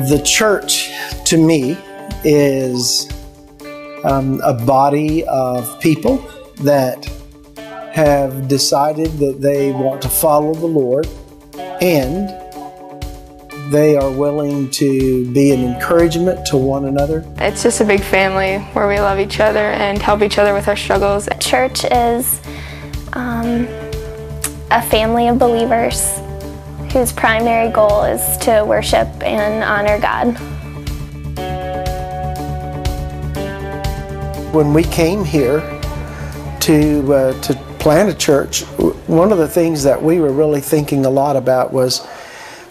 The church, to me, is a body of people that have decided that they want to follow the Lord, and they are willing to be an encouragement to one another. It's just a big family where we love each other and help each other with our struggles. Church is a family of believers whose primary goal is to worship and honor God. When we came here to plant a church, one of the things that we were really thinking a lot about was,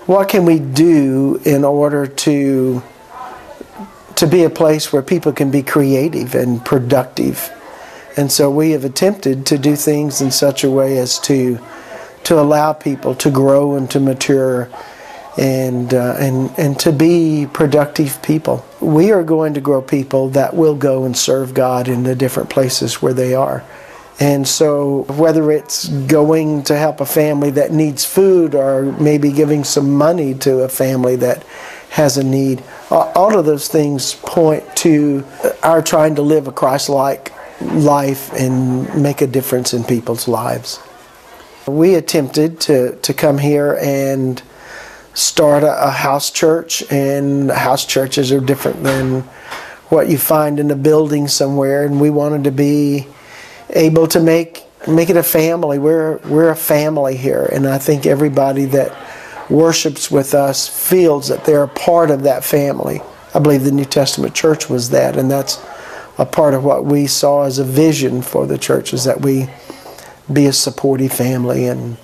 what can we do in order to be a place where people can be creative and productive? And so we have attempted to do things in such a way as to allow people to grow and to mature and to be productive people. We are going to grow people that will go and serve God in the different places where they are. And so whether it's going to help a family that needs food, or maybe giving some money to a family that has a need, all of those things point to our trying to live a Christ-like life and make a difference in people's lives. We attempted to come here and start a house church, and house churches are different than what you find in a building somewhere, and we wanted to be able to make it a family. We're a family here, and I think everybody that worships with us feels that they're a part of that family. I believe the New Testament church was that, and that's a part of what we saw as a vision for the church, is that we be a supportive family, and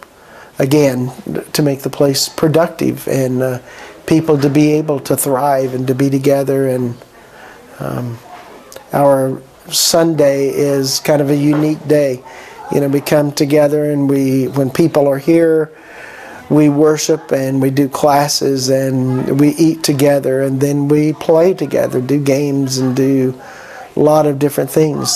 again, to make the place productive and people to be able to thrive and to be together. And our Sunday is kind of a unique day. You know, we come together, and when people are here, we worship and we do classes and we eat together, and then we play together, do games and do a lot of different things.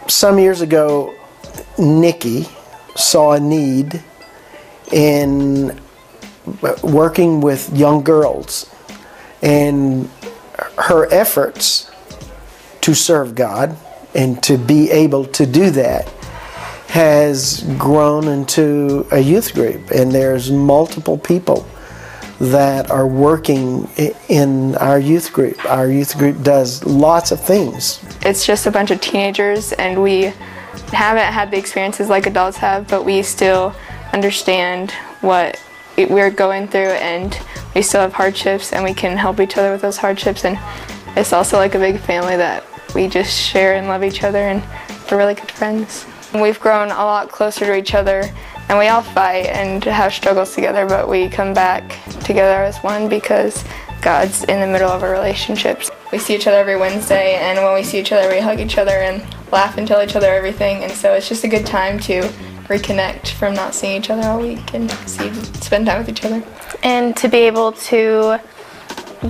Some years ago, Nikki saw a need in working with young girls, and her efforts to serve God and to be able to do that has grown into a youth group, and there's multiple people that are working in our youth group. Our youth group does lots of things. It's just a bunch of teenagers, and we haven't had the experiences like adults have, but we still understand what we're going through, and we still have hardships, and we can help each other with those hardships. And it's also like a big family that we just share and love each other, and we're really good friends. We've grown a lot closer to each other, and we all fight and have struggles together, but we come back together as one because God's in the middle of our relationships. We see each other every Wednesday, and when we see each other, we hug each other and laugh and tell each other everything, and so it's just a good time to reconnect from not seeing each other all week and spend time with each other. And to be able to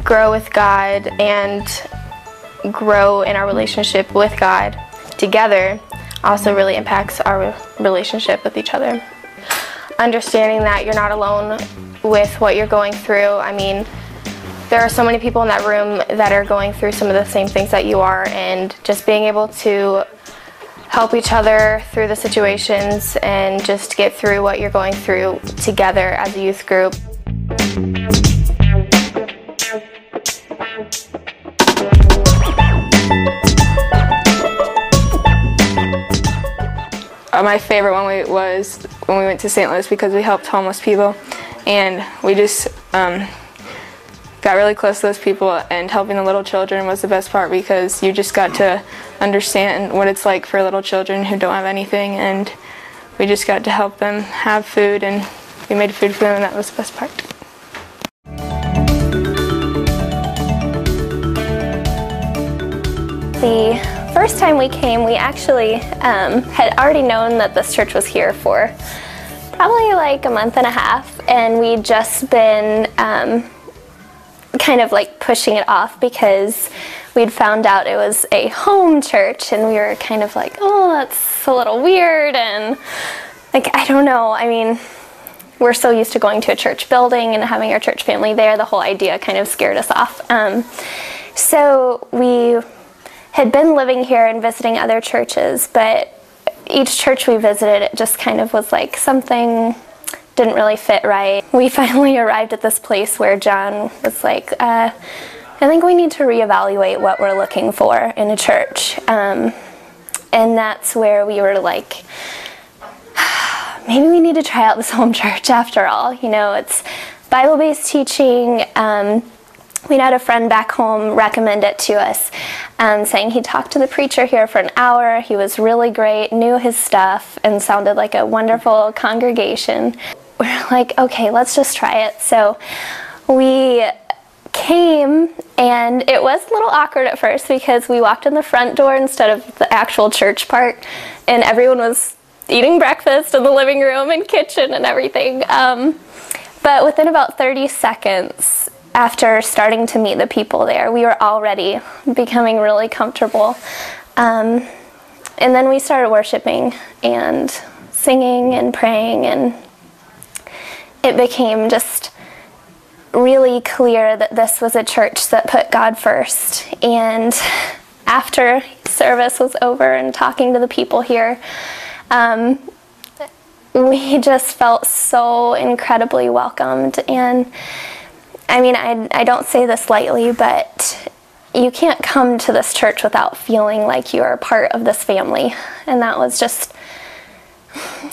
grow with God and grow in our relationship with God together also really impacts our relationship with each other. Understanding that you're not alone with what you're going through. I mean, there are so many people in that room that are going through some of the same things that you are, and just being able to help each other through the situations and just get through what you're going through together as a youth group. My favorite one was when we went to St. Louis, because we helped homeless people, and we just got really close to those people, and helping the little children was the best part because you just got to understand what it's like for little children who don't have anything, and we just got to help them have food, and we made food for them, and that was the best part. The first time we came, we actually had already known that this church was here for probably like a month and a half, and we'd just been kind of like pushing it off because we'd found out it was a home church, and we were kind of like, oh, that's a little weird, and like, I don't know, I mean, we're so used to going to a church building and having our church family there, the whole idea kind of scared us off. So we had been living here and visiting other churches, but each church we visited, it just kind of was like something didn't really fit right. We finally arrived at this place where John was like, I think we need to reevaluate what we're looking for in a church. And that's where we were like, maybe we need to try out this home church after all. You know, it's Bible-based teaching. We had a friend back home recommend it to us, saying he talked to the preacher here for an hour. He was really great, knew his stuff, and sounded like a wonderful congregation. We're like, okay, let's just try it. So we came, and it was a little awkward at first because we walked in the front door instead of the actual church part, and everyone was eating breakfast in the living room and kitchen and everything. But within about 30 seconds, after starting to meet the people there, we were already becoming really comfortable. And then we started worshiping and singing and praying, and it became just really clear that this was a church that put God first. And after service was over and talking to the people here, we just felt so incredibly welcomed. And I mean, I don't say this lightly, but you can't come to this church without feeling like you are part of this family. And that was just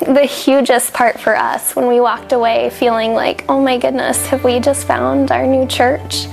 the hugest part for us when we walked away feeling like, oh my goodness, have we just found our new church?